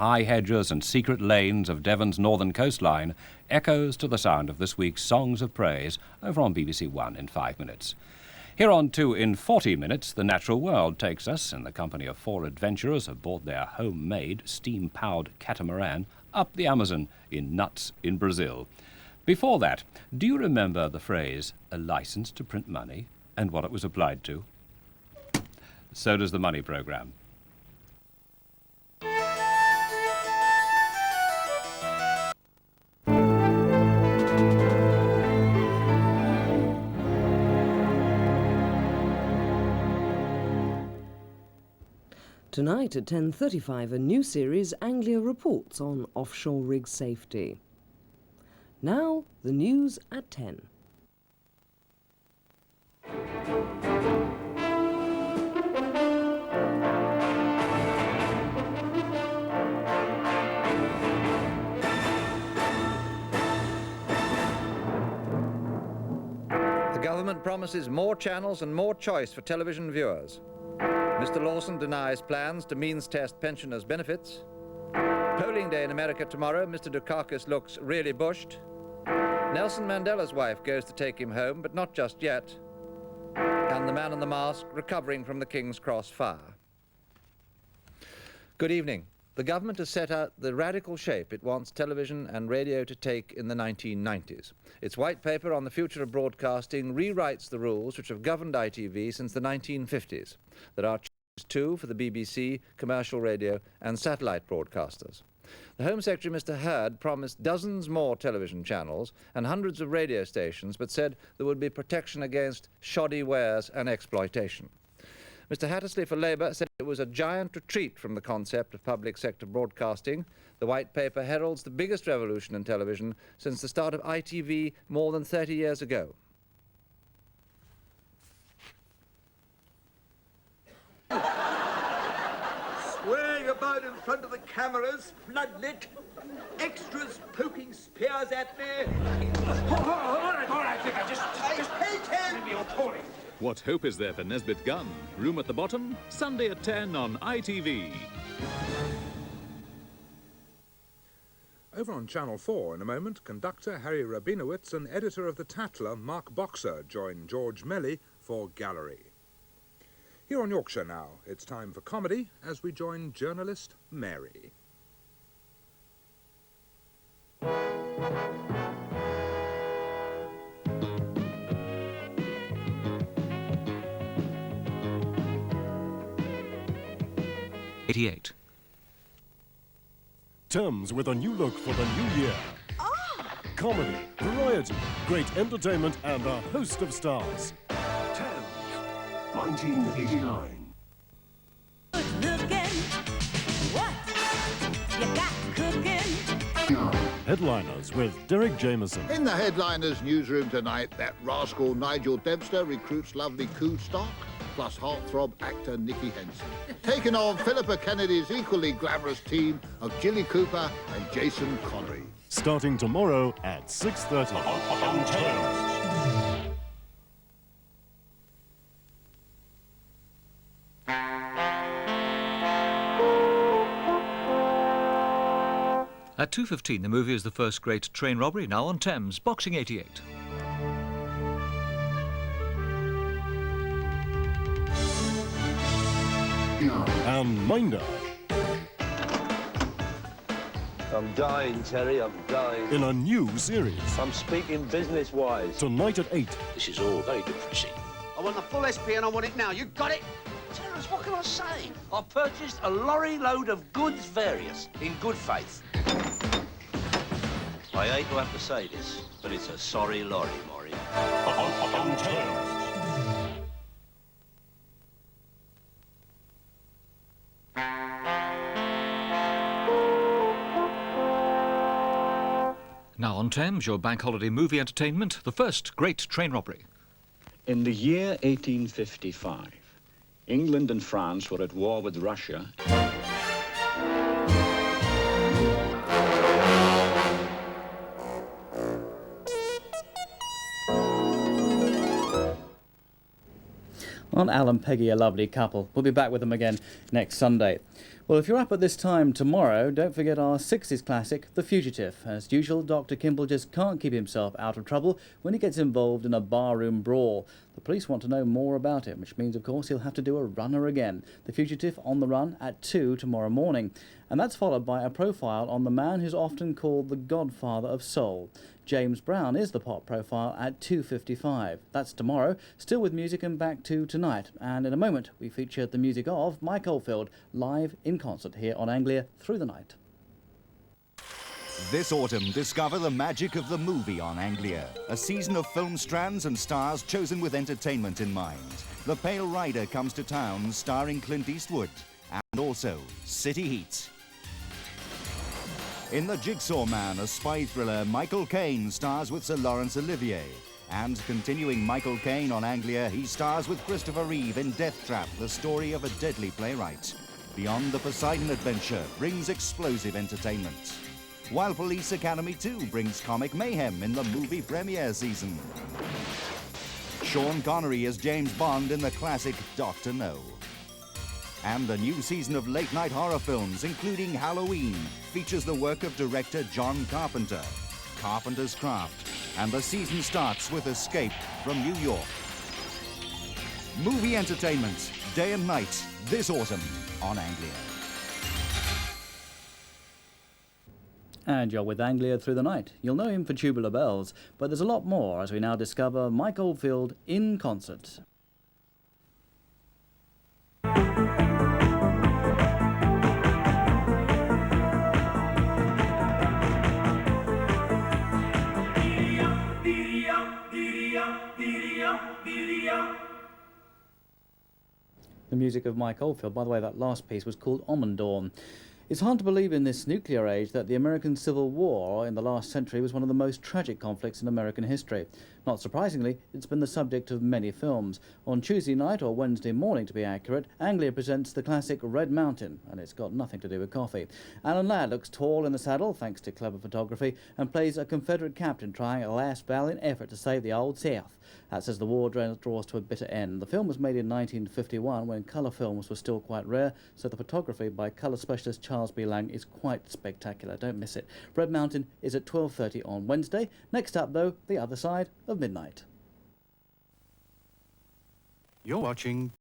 high hedges and secret lanes of Devon's northern coastline echoes to the sound of this week's Songs of Praise over on BBC1 in 5 minutes. Here on 2 in 40 minutes, The Natural World takes us, in the company of 4 adventurers aboard their homemade, steam-powered catamaran, up the Amazon in nuts in Brazil. Before that, do you remember the phrase, a license to print money, and what it was applied to? So does the Money programme. Tonight at 10:35, a new series, Anglia reports on offshore rig safety. Now, the news at 10. The government promises more channels and more choice for television viewers. Mr. Lawson denies plans to means test pensioners' benefits. Polling day in America tomorrow, Mr. Dukakis looks really bushed. Nelson Mandela's wife goes to take him home, but not just yet. And the man in the mask recovering from the King's Cross fire. Good evening. The government has set out the radical shape it wants television and radio to take in the 1990s. Its white paper on the future of broadcasting rewrites the rules which have governed ITV since the 1950s. There are changes too for the BBC, commercial radio and satellite broadcasters. The Home Secretary, Mr. Hurd, promised dozens more television channels and hundreds of radio stations, but said there would be protection against shoddy wares and exploitation. Mr. Hattersley for Labour said it was a giant retreat from the concept of public sector broadcasting. The White Paper heralds the biggest revolution in television since the start of ITV more than 30 years ago. Swaying about in front of the cameras, floodlit, extras poking spears at me. All right, Vicar, just hate him! me appalling. What hope is there for Nesbitt Gunn? Room at the Bottom, Sunday at 10 on ITV. Over on Channel 4 in a moment, conductor Harry Rabinowitz and editor of The Tatler, Mark Boxer, join George Melly for Gallery. Here on Yorkshire now, it's time for comedy as we join journalist Mary. Thames with a new look for the new year. Comedy, variety, great entertainment and a host of stars. Thames, 1989. Good looking, what you got cooking? Headliners with Derek Jameson. In the Headliners newsroom tonight, that rascal Nigel Dempster recruits lovely Coo Stock, plus heartthrob actor Nicky Henson, taking on Philippa Kennedy's equally glamorous team of Jilly Cooper and Jason Connery. Starting tomorrow at 6:30. On Thames. At 2:15, the movie is The First Great Train Robbery, now on Thames, Boxing 88. And Minder. I'm dying, Terry, I'm dying. In a new series. I'm speaking business-wise. Tonight at 8. This is all very depressing. I want the full SP and I want it now. You got it? Terence, what can I say? I purchased a lorry load of goods various, in good faith. I hate to have to say this, but it's a sorry lorry, Maury. On Thames. Now on Thames, your bank holiday movie entertainment, The First Great Train Robbery. In the year 1855, England and France were at war with Russia. Aren't Al and Peggy a lovely couple? We'll be back with them again next Sunday. Well, if you're up at this time tomorrow, don't forget our 60s classic, The Fugitive. As usual, Dr. Kimball just can't keep himself out of trouble when he gets involved in a barroom brawl. The police want to know more about it, which means, of course, he'll have to do a runner again. The Fugitive on the run at 2 tomorrow morning. And that's followed by a profile on the man who's often called the godfather of soul. James Brown is the pop profile at 2:55. That's tomorrow, still with music and back to tonight. And in a moment, we feature the music of Mike Oldfield, live in concert here on Anglia through the night. This autumn, discover the magic of the movie on Anglia. A season of film strands and stars chosen with entertainment in mind. The Pale Rider comes to town, starring Clint Eastwood. And also, City Heat. In The Jigsaw Man, a spy thriller, Michael Caine stars with Sir Laurence Olivier. And continuing Michael Caine on Anglia, he stars with Christopher Reeve in Death Trap, the story of a deadly playwright. Beyond the Poseidon Adventure brings explosive entertainment. While Police Academy 2 brings comic mayhem in the movie premiere season. Sean Connery as James Bond in the classic Dr. No. And the new season of late-night horror films, including Halloween, features the work of director John Carpenter, Carpenter's Craft, and the season starts with Escape from New York. Movie entertainment, day and night, this autumn on Anglia. And you're with Anglia through the night. You'll know him for Tubular Bells, but there's a lot more as we now discover Mike Oldfield in concert. The music of Mike Oldfield. By the way, that last piece was called Ommendorn. It's hard to believe in this nuclear age that the American Civil War in the last century was one of the most tragic conflicts in American history. Not surprisingly, it's been the subject of many films. On Tuesday night, or Wednesday morning to be accurate, Anglia presents the classic Red Mountain, and it's got nothing to do with coffee. Alan Ladd looks tall in the saddle, thanks to clever photography, and plays a Confederate captain trying a last valiant effort to save the Old South. That's as the war draws to a bitter end. The film was made in 1951 when colour films were still quite rare, so the photography by colour specialist Charles B. Lang is quite spectacular. Don't miss it. Red Mountain is at 12:30 on Wednesday. Next up, though, The Other Side of Midnight. You're watching